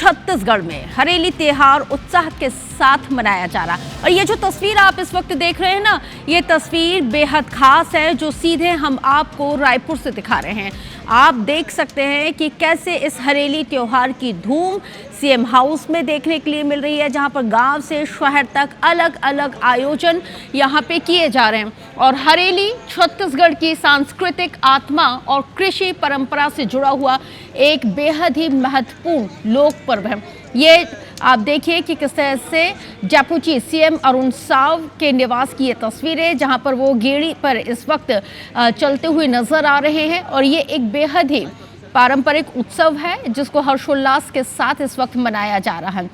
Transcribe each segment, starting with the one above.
छत्तीसगढ़ में हरेली त्योहार उत्साह के साथ मनाया जा रहा है। और ये जो तस्वीर आप इस वक्त देख रहे हैं ना, ये तस्वीर बेहद खास है जो सीधे हम आपको रायपुर से दिखा रहे हैं। आप देख सकते हैं कि कैसे इस हरेली त्योहार की धूम सीएम हाउस में देखने के लिए मिल रही है, जहां पर गांव से शहर तक अलग अलग आयोजन यहां पे किए जा रहे हैं। और हरेली छत्तीसगढ़ की सांस्कृतिक आत्मा और कृषि परंपरा से जुड़ा हुआ एक बेहद ही महत्वपूर्ण लोक पर्व है। ये आप देखिए कि किस तरह से जयपुर सीएम अरुण साव के निवास की ये तस्वीरें, जहां पर वो गेड़ी पर इस वक्त चलते हुए नजर आ रहे हैं। और ये एक बेहद ही पारंपरिक उत्सव है जिसको हर्षोल्लास के साथ इस वक्त मनाया जा रहा है।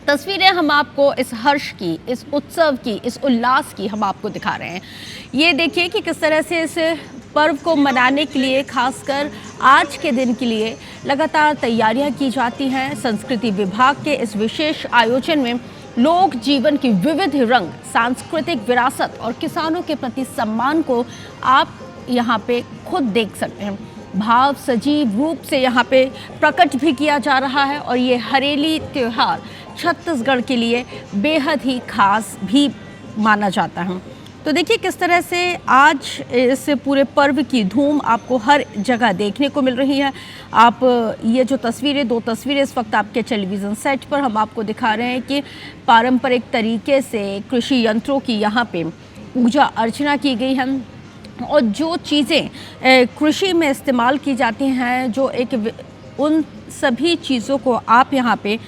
तस्वीरें हम आपको इस हर्ष की, इस उत्सव की, इस उल्लास की हम आपको दिखा रहे हैं। ये देखिए कि किस तरह से इस पर्व को मनाने के लिए, खासकर आज के दिन के लिए लगातार तैयारियां की जाती हैं। संस्कृति विभाग के इस विशेष आयोजन में लोक जीवन की विविध रंग, सांस्कृतिक विरासत और किसानों के प्रति सम्मान को आप यहाँ पे खुद देख सकते हैं। भाव सजीव रूप से यहाँ पे प्रकट भी किया जा रहा है। और ये हरेली त्योहार छत्तीसगढ़ के लिए बेहद ही खास भी माना जाता है। तो देखिए किस तरह से आज इस पूरे पर्व की धूम आपको हर जगह देखने को मिल रही है। आप ये जो तस्वीरें, दो तस्वीरें इस वक्त आपके टेलीविज़न सेट पर हम आपको दिखा रहे हैं कि पारंपरिक तरीके से कृषि यंत्रों की यहाँ पे पूजा अर्चना की गई है। और जो चीज़ें कृषि में इस्तेमाल की जाती हैं, जो उन सभी चीज़ों को आप यहाँ पे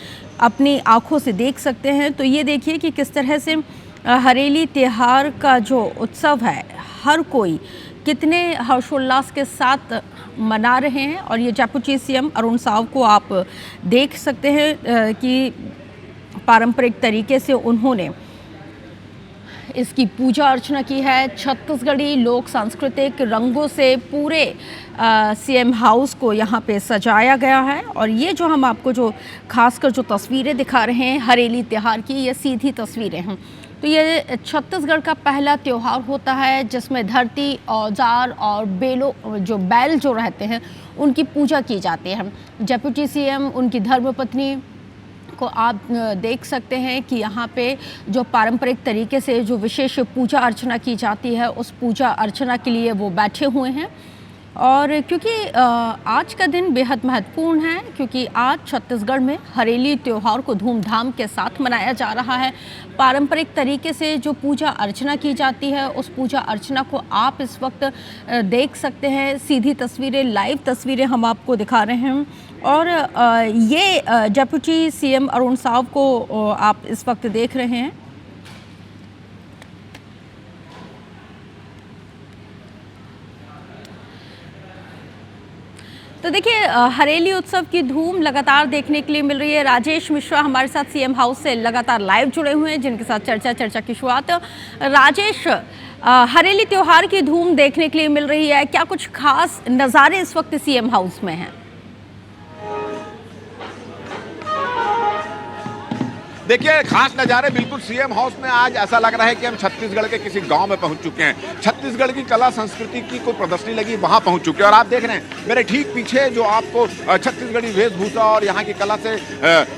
अपनी आँखों से देख सकते हैं। तो ये देखिए कि किस तरह से हरेली त्योहार का जो उत्सव है, हर कोई कितने हर्षोल्लास के साथ मना रहे हैं। और ये जयपुर सीएम अरुण साव को आप देख सकते हैं कि पारंपरिक तरीके से उन्होंने इसकी पूजा अर्चना की है। छत्तीसगढ़ी लोक सांस्कृतिक रंगों से पूरे सीएम हाउस को यहाँ पे सजाया गया है। और ये जो हम आपको जो खासकर जो तस्वीरें दिखा रहे हैं हरेली त्योहार की, ये सीधी तस्वीरें हैं। तो ये छत्तीसगढ़ का पहला त्योहार होता है जिसमें धरती, औजार और बैल जो रहते हैं उनकी पूजा की जाती है। जयपुर सीएम, उनकी धर्मपत्नी को आप देख सकते हैं कि यहाँ पे जो पारंपरिक तरीके से जो विशेष पूजा अर्चना की जाती है, उस पूजा अर्चना के लिए वो बैठे हुए हैं। और क्योंकि आज का दिन बेहद महत्वपूर्ण है, क्योंकि आज छत्तीसगढ़ में हरेली त्योहार को धूमधाम के साथ मनाया जा रहा है। पारंपरिक तरीके से जो पूजा अर्चना की जाती है, उस पूजा अर्चना को आप इस वक्त देख सकते हैं। सीधी तस्वीरें, लाइव तस्वीरें हम आपको दिखा रहे हैं। और ये जयपुर सीएम अरुण साव को आप इस वक्त देख रहे हैं। तो देखिए हरेली उत्सव की धूम लगातार देखने के लिए मिल रही है। राजेश मिश्रा हमारे साथ सीएम हाउस से लगातार लाइव जुड़े हुए हैं, जिनके साथ चर्चा की शुरुआत। राजेश, हरेली त्योहार की धूम देखने के लिए मिल रही है, क्या कुछ खास नज़ारे इस वक्त सीएम हाउस में हैं? देखिए खास नज़ारे बिल्कुल सीएम हाउस में आज ऐसा लग रहा है कि हम छत्तीसगढ़ के किसी गांव में पहुंच चुके हैं। छत्तीसगढ़ की कला संस्कृति की कोई प्रदर्शनी लगी, वहां पहुंच चुके हैं। और आप देख रहे हैं मेरे ठीक पीछे जो आपको छत्तीसगढ़ी वेशभूषा और यहाँ की कला से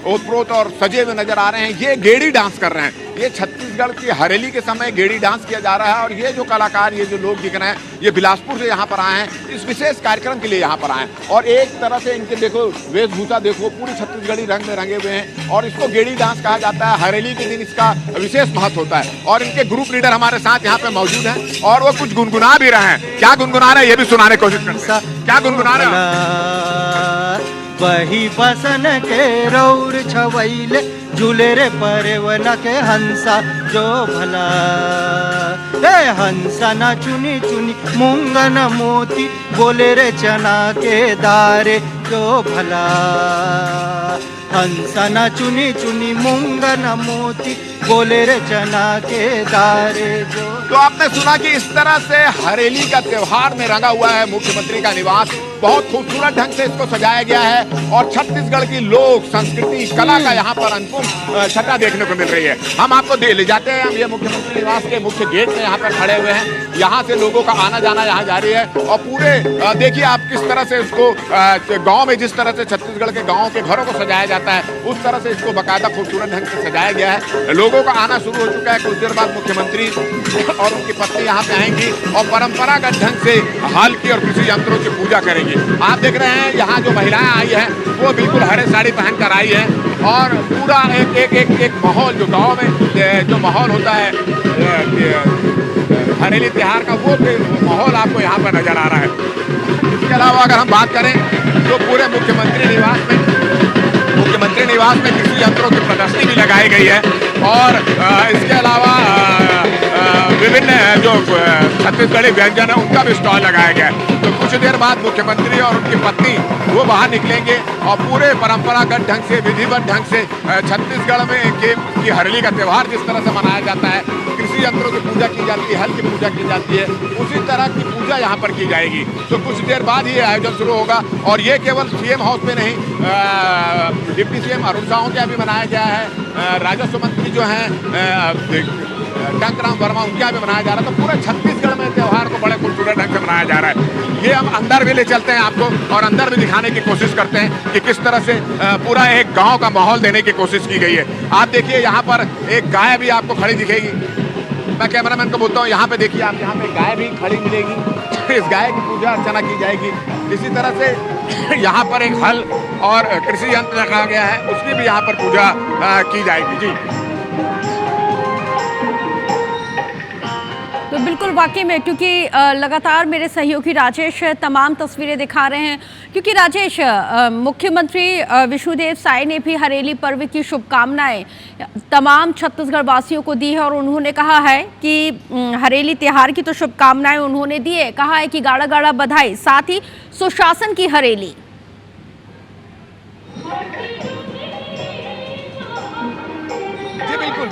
ओतप्रोत और सजे हुए नजर आ रहे हैं, ये गेड़ी डांस कर रहे हैं। ये छत्तीसगढ़ की हरेली के समय गेड़ी डांस किया जा रहा है। और ये जो कलाकार, ये जो लोग दिख रहे हैं, ये बिलासपुर से यहाँ पर आए हैं, इस विशेष कार्यक्रम के लिए यहाँ पर आए हैं। और एक तरह से इनके देखो वेशभूषा देखो, पूरी छत्तीसगढ़ी रंग में रंगे हुए हैं। और इसको गेड़ी डांस कहा जाता है। हरेली के दिन इसका विशेष महत्व होता है। और इनके ग्रुप लीडर हमारे साथ यहाँ पे मौजूद हैं और वो कुछ गुनगुना भी रहे हैं। क्या गुनगुना रहे हैं ये भी सुनाने की कोशिश करते हैं। क्या गुनगुना रहे हैं? वही बसन के रौर छवैले झूले रे परवन के हंसा जो भला, हे हंसा न चुनी चुनी मूंगन मोती, बोले रे चना के दारे जो भला, हंसा न चुनी चुनी मूंगन मोती, बोले रे चना के दारे जो। तो आपने सुना कि इस तरह से हरेली का त्योहार में रंगा हुआ है मुख्यमंत्री का निवास। बहुत खूबसूरत ढंग से इसको सजाया गया है और छत्तीसगढ़ की लोक संस्कृति कला का यहाँ पर अनुपम छटा देखने को मिल रही है। हम आपको ले जाते हैं, हम ये मुख्यमंत्री निवास के मुख्य गेट में यहाँ पर खड़े हुए हैं। यहाँ से लोगों का आना जाना यहाँ जारी है और पूरे देखिए आप किस तरह से इसको गांव में जिस तरह से छत्तीसगढ़ के गांव के घरों को सजाया जाता है उस तरह से इसको बाकायदा खूबसूरत ढंग से सजाया गया है। लोगों का आना शुरू हो चुका है। कुछ देर बाद मुख्यमंत्री और उनकी पत्नी यहाँ पे आएंगी और परंपरागत ढंग से हल की और कृषि यंत्रों की पूजा करेंगी। आप देख रहे हैं यहाँ जो महिलाएं आई हैं वो बिल्कुल हरे साड़ी पहन कर आई है और पूरा एक माहौल जो गाँव में जो माहौल होता है हरेली त्योहार का वो माहौल आपको यहाँ पर नजर आ रहा है। इसके अलावा अगर हम बात करें तो पूरे मुख्यमंत्री निवास में कृषि यंत्रों की प्रदर्शनी भी लगाई गई है और इसके अलावा विभिन्न जो छत्तीसगढ़ी व्यंजन है उनका भी स्टॉल लगाया गया है। तो कुछ देर बाद मुख्यमंत्री और उनकी पत्नी वो बाहर निकलेंगे और पूरे परंपरागत ढंग से विधिवत ढंग से छत्तीसगढ़ में की हरेली का त्यौहार जिस तरह से मनाया जाता है, कृषि यंत्रों की पूजा की जाती है, हल की पूजा की जाती है, उसी तरह की पूजा यहाँ पर की जाएगी। तो कुछ देर बाद ही आयोजन शुरू होगा और ये केवल सीएम हाउस में नहीं, डिप्टी सीएम अरुण साहू के यहाँ भी मनाया गया है, राजस्व मंत्री जो है टंकराम वर्मा उनके यहाँ भी मनाया जा रहा है। तो पूरे छत्तीसगढ़ में त्यौहार को बड़े खूबसूरत ढंग से मनाया जा रहा है। ये हम अंदर भी ले चलते हैं आपको और अंदर भी दिखाने की कोशिश करते हैं कि किस तरह से पूरा एक गांव का माहौल देने की कोशिश की गई है। आप देखिए यहाँ पर एक गाय भी आपको खड़ी दिखेगी। मैं कैमरामैन को बोलता हूँ यहाँ पे देखिए आप, यहाँ पे गाय भी खड़ी मिलेगी। इस गाय की पूजा अर्चना की जाएगी। इसी तरह से यहाँ पर एक हल और कृषि यंत्र रखा गया है, उसकी भी यहाँ पर पूजा की जाएगी। जी तो बिल्कुल वाकई में, क्योंकि लगातार मेरे सहयोगी राजेश तमाम तस्वीरें दिखा रहे हैं, क्योंकि राजेश मुख्यमंत्री विष्णुदेव साय ने भी हरेली पर्व की शुभकामनाएं तमाम छत्तीसगढ़ वासियों को दी है और उन्होंने कहा है कि हरेली त्योहार की तो शुभकामनाएं उन्होंने दी है, कहा है कि गाड़ा गाड़ा बधाई, साथ ही सुशासन की हरेली।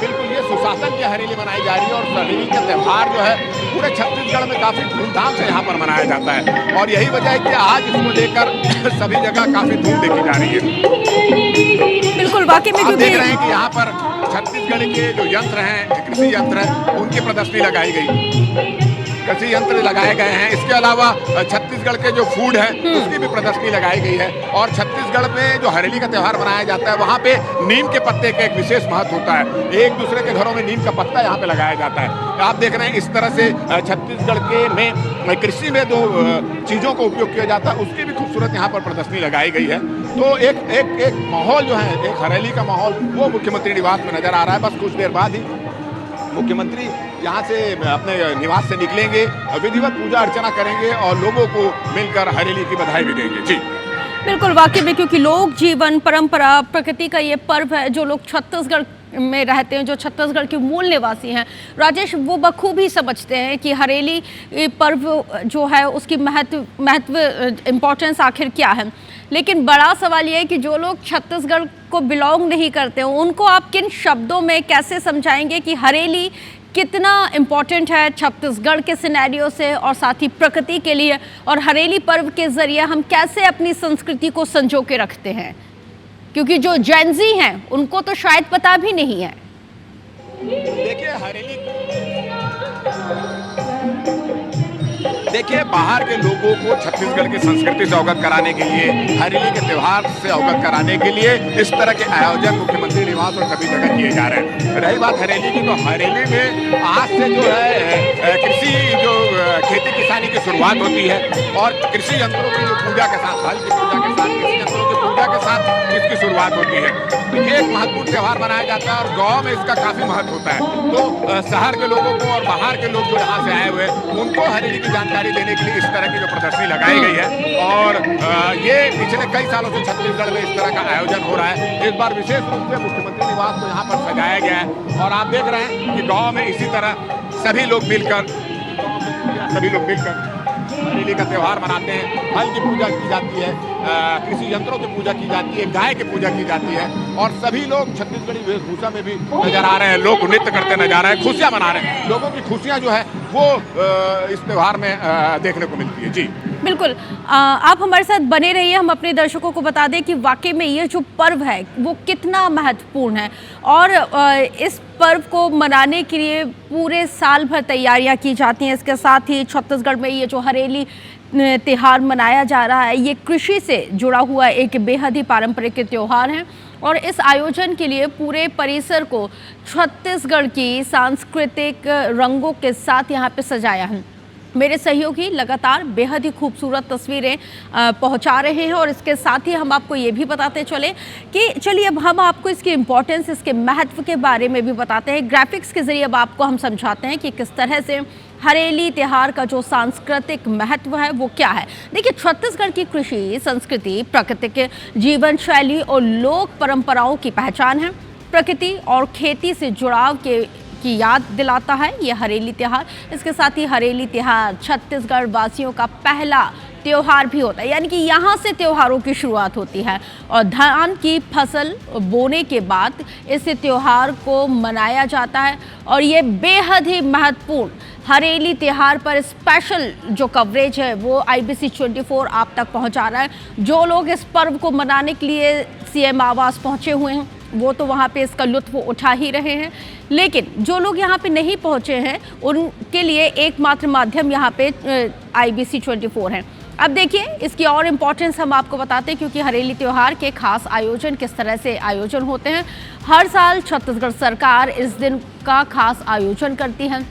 बिल्कुल ये सुशासन की हरेली मनाई जा रही है और हरेली का त्यौहार जो है पूरे छत्तीसगढ़ में काफी धूमधाम से यहाँ पर मनाया जाता है और यही वजह है कि आज इसको लेकर सभी जगह काफी धूम देखी जा रही है। बिल्कुल वाकई में आप देख रहे हैं कि यहाँ पर छत्तीसगढ़ के जो यंत्र हैं, कृषि यंत्र हैं, उनकी प्रदर्शनी लगाई गई, कृषि यंत्र लगाए गए हैं। इसके अलावा छत्तीसगढ़ के जो फूड है उसकी भी प्रदर्शनी लगाई गई है और छत्तीसगढ़ में जो हरेली का त्यौहार मनाया जाता है वहाँ पे नीम के पत्ते का एक विशेष महत्व होता है। एक दूसरे के घरों में नीम का पत्ता यहाँ पे लगाया जाता है। आप देख रहे हैं इस तरह से छत्तीसगढ़ के में कृषि में जो चीज़ों को उपयोग किया जाता है उसकी भी खूबसूरत यहाँ पर प्रदर्शनी लगाई गई है। तो एक माहौल जो है, एक हरेली का माहौल वो मुख्यमंत्री निवास में नजर आ रहा है। बस कुछ देर बाद ही मुख्यमंत्री यहाँ से अपने निवास से निकलेंगे, विधिवत पूजा अर्चना करेंगे और लोगों को मिलकर हरेली की बधाई भी देंगे। जी बिल्कुल वाकई में, क्योंकि लोक जीवन, परंपरा, प्रकृति का ये पर्व है। जो लोग छत्तीसगढ़ में रहते हैं, जो छत्तीसगढ़ के मूल निवासी हैं, राजेश, वो बखूबी समझते हैं कि हरेली पर्व जो है उसकी महत्व इम्पोर्टेंस आखिर क्या है। लेकिन बड़ा सवाल ये है कि जो लोग छत्तीसगढ़ को बिलोंग नहीं करते हैं उनको आप किन शब्दों में कैसे समझाएंगे कि हरेली कितना इम्पोर्टेंट है छत्तीसगढ़ के सिनेरियो से और साथ ही प्रकृति के लिए, और हरेली पर्व के जरिए हम कैसे अपनी संस्कृति को संजो के रखते हैं, क्योंकि जो जेनजी हैं उनको तो शायद पता भी नहीं है। देखिए बाहर के लोगों को छत्तीसगढ़ की संस्कृति से अवगत कराने के लिए, हरेली के त्यौहार से अवगत कराने के लिए इस तरह के आयोजन मुख्यमंत्री निवास और सभी जगह किए जा रहे हैं। रही बात हरेली की, तो हरेली में आज से जो है कृषि जो खेती किसानी की शुरुआत होती है और कृषि यंत्रों की जो पूजा के साथ, हल की पूजा के साथ, कृषि यंत्रों की पूजा के साथ इसकी शुरुआत होती है। ये एक महत्वपूर्ण त्यौहार मनाया जाता है और गाँव में इसका काफी महत्व होता है। तो शहर के लोगों को और बाहर के लोग जो यहाँ से आए हुए हैं उनको हरेली की जानकारी देने के लिए इस तरह की जो प्रदर्शनी लगाई गई है और ये पिछले कई सालों से छत्तीसगढ़ में इस तरह का आयोजन हो रहा है। इस बार विशेष रूप से मुख्यमंत्री निवास को यहाँ पर सजाया गया है और आप देख रहे हैं कि गांव में इसी तरह सभी लोग मिलकर हरेली का त्यौहार मनाते हैं। हल की पूजा की जाती है, कृषि यंत्रों की पूजा की जाती है, गाय की पूजा की जाती है और सभी लोग छत्तीसगढ़ी वेशभूषा में भी नजर आ रहे हैं। लोग नृत्य करते नजर आ रहे हैं, खुशियां मना रहे हैं। लोगों की खुशियां जो है वो इस त्यौहार में देखने को मिलती है। जी बिल्कुल। आप हमारे साथ बने रहिए। हम अपने दर्शकों को बता दें कि वाकई में ये जो पर्व है वो कितना महत्वपूर्ण है और इस पर्व को मनाने के लिए पूरे साल भर तैयारियां की जाती हैं। इसके साथ ही छत्तीसगढ़ में ये जो हरेली त्योहार मनाया जा रहा है, ये कृषि से जुड़ा हुआ एक बेहद ही पारंपरिक त्यौहार है और इस आयोजन के लिए पूरे परिसर को छत्तीसगढ़ की सांस्कृतिक रंगों के साथ यहाँ पे सजाया है। मेरे सहयोगी लगातार बेहद ही खूबसूरत तस्वीरें पहुंचा रहे हैं और इसके साथ ही हम आपको ये भी बताते चले कि चलिए अब हम आपको इसकी इम्पोर्टेंस, इसके महत्व के बारे में भी बताते हैं। ग्राफिक्स के जरिए अब आपको हम समझाते हैं कि किस तरह से हरेली त्योहार का जो सांस्कृतिक महत्व है वो क्या है। देखिए, छत्तीसगढ़ की कृषि संस्कृति, प्राकृतिक जीवन शैली और लोक परंपराओं की पहचान है। प्रकृति और खेती से जुड़ाव की याद दिलाता है ये हरेली त्योहार। इसके साथ ही हरेली त्योहार छत्तीसगढ़ वासियों का पहला त्योहार भी होता है, यानी कि यहाँ से त्योहारों की शुरुआत होती है और धान की फसल बोने के बाद इस त्योहार को मनाया जाता है और ये बेहद ही महत्वपूर्ण हरेली त्योहार पर स्पेशल जो कवरेज है वो IBC 24 आप तक पहुँचा रहा है। जो लोग इस पर्व को मनाने के लिए CM आवास पहुँचे हुए हैं वो तो वहाँ पे इसका लुत्फ उठा ही रहे हैं, लेकिन जो लोग यहाँ पे नहीं पहुँचे हैं उनके लिए एकमात्र माध्यम यहाँ पे IBC 24 है। अब देखिए, इसकी और इम्पोर्टेंस हम आपको बताते हैं क्योंकि हरेली त्योहार के खास आयोजन किस तरह से आयोजन होते हैं। हर साल छत्तीसगढ़ सरकार इस दिन का खास आयोजन करती है।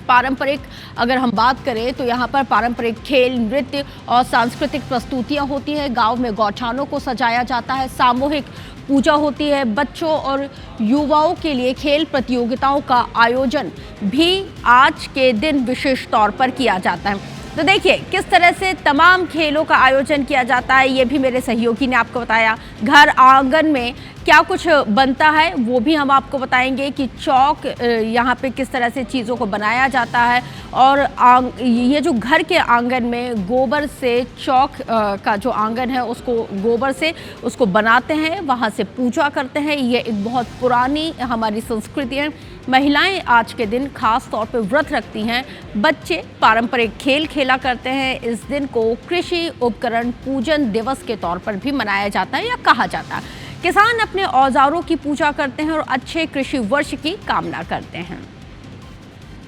पारंपरिक अगर हम बात करें तो यहाँ पर पारंपरिक खेल, नृत्य और सांस्कृतिक प्रस्तुतियाँ होती हैं। गांव में गौठानों को सजाया जाता है, सामूहिक पूजा होती है। बच्चों और युवाओं के लिए खेल प्रतियोगिताओं का आयोजन भी आज के दिन विशेष तौर पर किया जाता है। तो देखिए किस तरह से तमाम खेलों का आयोजन किया जाता है, ये भी मेरे सहयोगी ने आपको बताया। घर आंगन में क्या कुछ बनता है वो भी हम आपको बताएंगे कि चौक यहाँ पे किस तरह से चीज़ों को बनाया जाता है और ये जो घर के आंगन में गोबर से चौक का जो आंगन है उसको गोबर से उसको बनाते हैं, वहाँ से पूजा करते हैं। ये एक बहुत पुरानी हमारी संस्कृति है। महिलाएं आज के दिन खास तौर पे व्रत रखती हैं। बच्चे पारंपरिक खेल खेला करते हैं। इस दिन को कृषि उपकरण पूजन दिवस के तौर पर भी मनाया जाता है या कहा जाता है। किसान अपने औजारों की पूजा करते हैं और अच्छे कृषि वर्ष की कामना करते हैं।